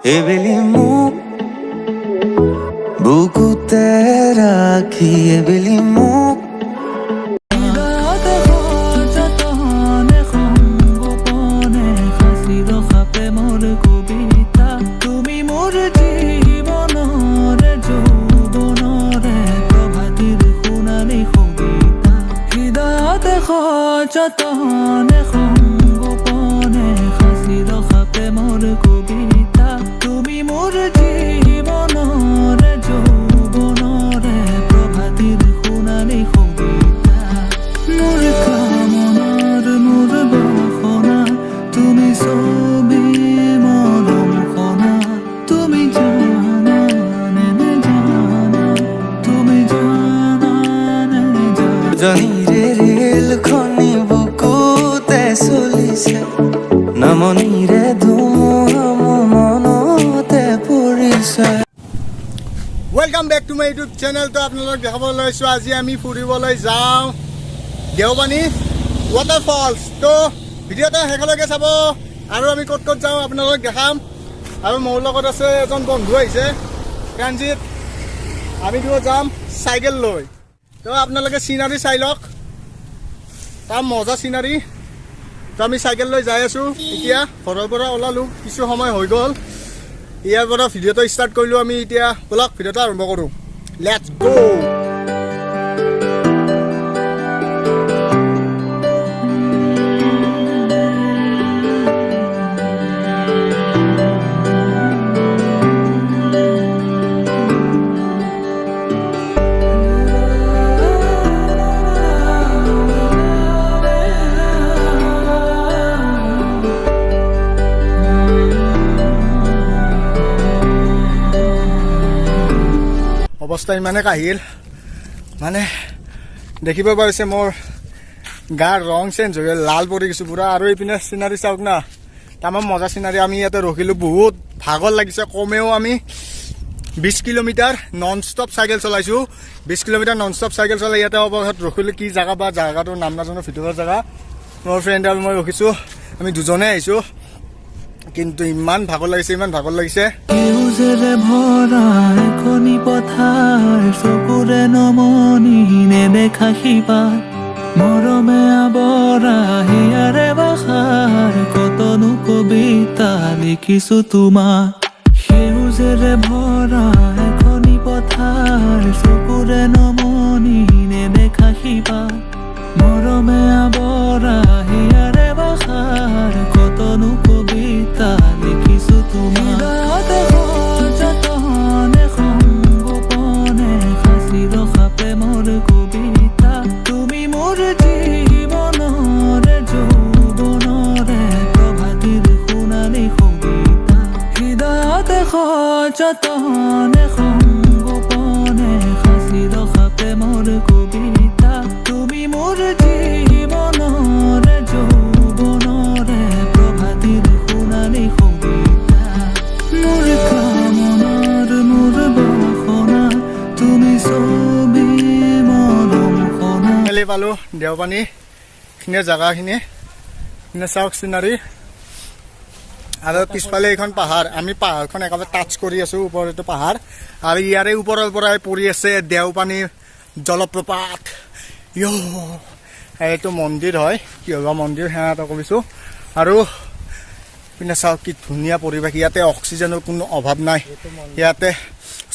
এবেলি মোক বুকুতে ৰাখি এবেলি মোক যতনে সংগোপনে সাঁচি ৰখা প্ৰেমৰ কবিতা তুমি মোৰ জীৱনৰে যৌৱনৰে প্ৰভাতিৰ সোণালী সংগীতা মোৰ কামনাৰ মোৰ বাসনা তুমি ছবি মৰম সনা তুমি জানা নে জানা তুমি জানা নে জনীৰে ৰেলখনি বুকুতে চলিছে নামনিৰে ধুমুহা মনতে পৰিছে। Welcome back to my YouTube channel. তো আপোনালোকক দেখাবলৈ লৈছোঁ আজি আমি ফুৰিবলৈ যাওঁ দেওপানী ৱাটাৰফলছ। তো ভিডিঅ'টো শেষলৈকে চাব আৰু আমি ক'ত ক'ত যাওঁ আপোনালোকক দেখাম। আৰু মোৰ লগত আছে এজন বন্ধু আহিছে প্ৰাণজিত। আমি দুয়ো যাম চাইকেল লৈ। তো আপোনালোকে চিনাৰী চাই লওক, তাৰ মজা চিনাৰী। তো আমি চাইকেল লৈ যাই আছোঁ এতিয়া, ঘৰৰ পৰা ওলালোঁ, কিছু সময় হৈ গ'ল। ইয়াৰ পৰা ভিডিঅ'টো ষ্টাৰ্ট কৰিলোঁ আমি এতিয়া। ব'লক ভিডিঅ'টো আৰম্ভ কৰোঁ, লেটছ গ'। অৱস্থা ইমানে কাহিল, মানে দেখিব পাৰিছে মোৰ গাৰ ৰং চেঞ্জ হৈ গ'ল, লাল পৰি গৈছোঁ পুৰা। আৰু এইপিনে চিনাৰী চাওক না, তামাম মজা চিনাৰী। আমি ইয়াতে ৰখিলোঁ, বহুত ভাগৰ লাগিছে। কমেও আমি 20 কিলোমিটাৰ নন ষ্টপ চাইকেল চলাইছোঁ। 20 কিলোমিটাৰ নন ষ্টপ চাইকেল চলাই ইয়াতে অৱশেষত ৰখিলোঁ। কি জেগা বা জেগাটোৰ নাম নাজানো, ভিতৰৰ জেগা। মোৰ ফ্ৰেণ্ড আৰু মই ৰখিছোঁ, আমি দুজনে আহিছোঁ, কিন্তু ইমান ভাগৰ লাগিছে, ইমান ভাগৰ লাগিছে। সেউজেৰে ভৰা এখনি পথাৰ চকুৰে নমনি নেদেখা শিপাত মৰমে আৱৰা হিয়াৰে বাসাৰ কতনো কবিতা লিখিছোঁ তোমাক। সেউজেৰে ভৰা এখনি পথাৰ চকুৰে নমনি নেদেখা শিপাত মৰমে আৱৰা হিয়াৰে বাসাৰ কতনো কবিতা লিখিছোঁ তোমাক। যতনে সংগোপনে সাঁচি ৰখা প্ৰেমৰ কবিতা তুমি মোৰ জীৱনৰে যৌৱনৰে প্ৰভাতিৰ সোণালী সংগীতা হৃদয়তে যতনে সংগোপনে সাঁচি ৰখা প্ৰেমৰ কবিতা তুমি মোৰ জীৱনৰে যৌৱনৰে প্ৰভাতিৰ সোণালী সংগীতা মোৰ কামনাৰ মোৰ বাসনা তুমি ছবি মৰম সনা। খেলি পালোঁ দেওপানী খিনিৰ জেগাখিনি, চাওক চিনাৰী। আৰু পিছফালে এইখন পাহাৰ, আমি পাহাৰখন একেবাৰে টাচ কৰি আছোঁ, ওপৰতো পাহাৰ। আৰু ইয়াৰে ওপৰৰ পৰাই পৰি আছে দেওপানী জলপ্ৰপাত। এইটো মন্দিৰ হয়, কিহবা মন্দিৰ সেয়া কৰিছোঁ। আৰু পিনে চাওক কি ধুনীয়া পৰিৱেশ। ইয়াতে অক্সিজেনৰ কোনো অভাৱ নাই, ইয়াতে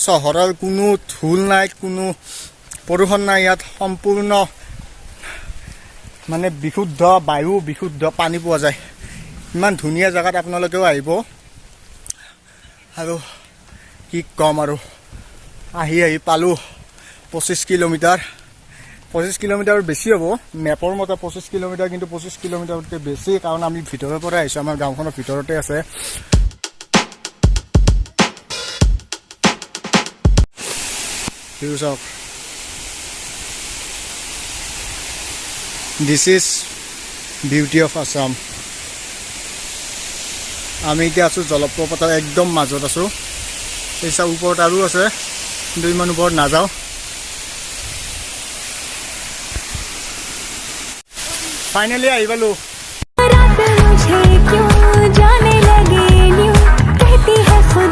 চহৰৰ কোনো ধূল নাই, কোনো প্ৰদূষণ নাই। ইয়াত সম্পূৰ্ণ মানে বিশুদ্ধ বায়ু, বিশুদ্ধ পানী পোৱা যায়। ইমান ধুনীয়া জেগাত আপোনালোকেও আহিব। আৰু কি ক'ম, আৰু আহি পালোঁ 25 কিলোমিটাৰ। 25 কিলোমিটাৰ বেছি হ'ব, মেপৰ মতে 25 কিলোমিটাৰ, কিন্তু 25 কিলোমিটাৰতকৈ বেছি, কাৰণ আমি ভিতৰৰ পৰা আহিছোঁ, আমাৰ গাঁওখনৰ ভিতৰতে আছে। চাওক, this is beauty of Assam. আমি এতিয়া আছোঁ জলপ্ৰপাতৰ একদম মাজত আছোঁ। এই চাওক ওপৰত আৰু আছে, কিন্তু ইমান ওপৰত নাযাওঁ। ফাইনেলি আহি পালোঁ। मुझे क्यों जाने लगे यूं कहती है खुद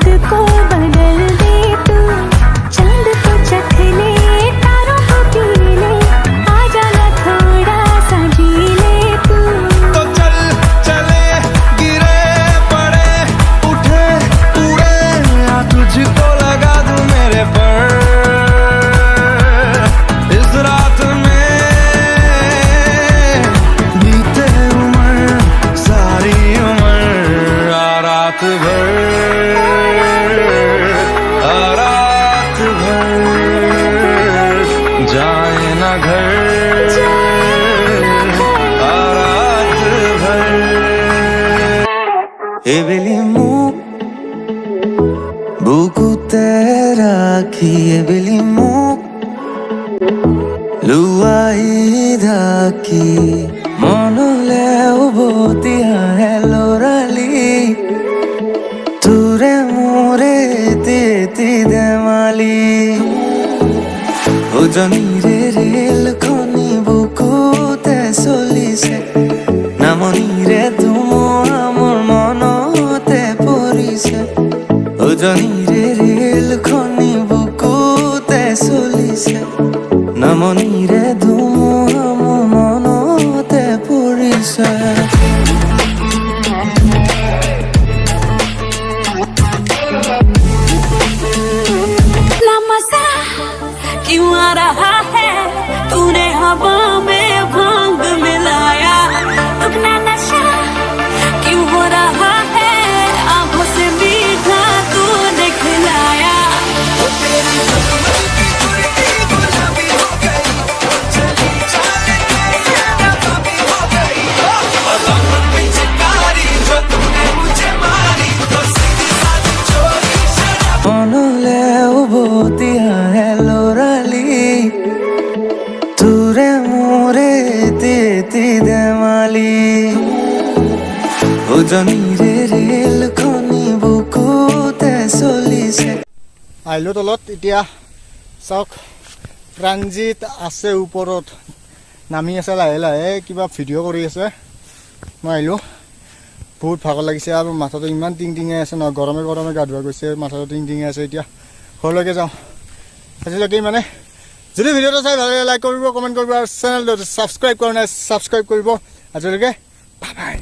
जाए ना घर रात भर एबेली मुख बुकुते राखी एबेली मुख लुआई धाकी मनले उभती आए लराली तुरे मोरे तेती देमाली উজনিৰে ৰেল খনি বুকুতে চলিছে নামনিৰে ধুমুহা মোৰ মনতে পৰিছে উজনিৰে ৰেল খনি বুকুতে চলিছে নামনিৰে ধুমুহা মোৰ মনতে পৰিছে क्यों आ रहा है तूने हवा में भांग मिलाया अपना नशा क्यों हो रहा है आंखों से मीठा तूने खिलाया मनले उभती आए लराली तुरे मोरे तेती देमाली উজনিৰে ৰেল খনি বুকুতে চলিছে আহিলোঁ তলত এতিয়া চাওক প্ৰাণজিত আছে ওপৰত নামি আছে লাহে লাহে কিবা ভিডিঅ' কৰি আছে মই আহিলোঁ বহুত ভাগৰ লাগিছে আৰু মাথাটো ইমান টিং টিঙাই আছে ন গৰমে গৰমে গা ধোৱা গৈছে মাথাটো টিং টিঙাই আছে এতিয়া ঘৰলৈকে যাওঁ আজিলৈকে মানে যদি ভিডিঅ'টো চাই ভাল লাগে লাইক কৰিব কমেণ্ট কৰিব আৰু চেনেলটো ছাবস্ক্ৰাইব কৰা নাই ছাবস্ক্ৰাইব কৰিব আজিলৈকে বাই বাই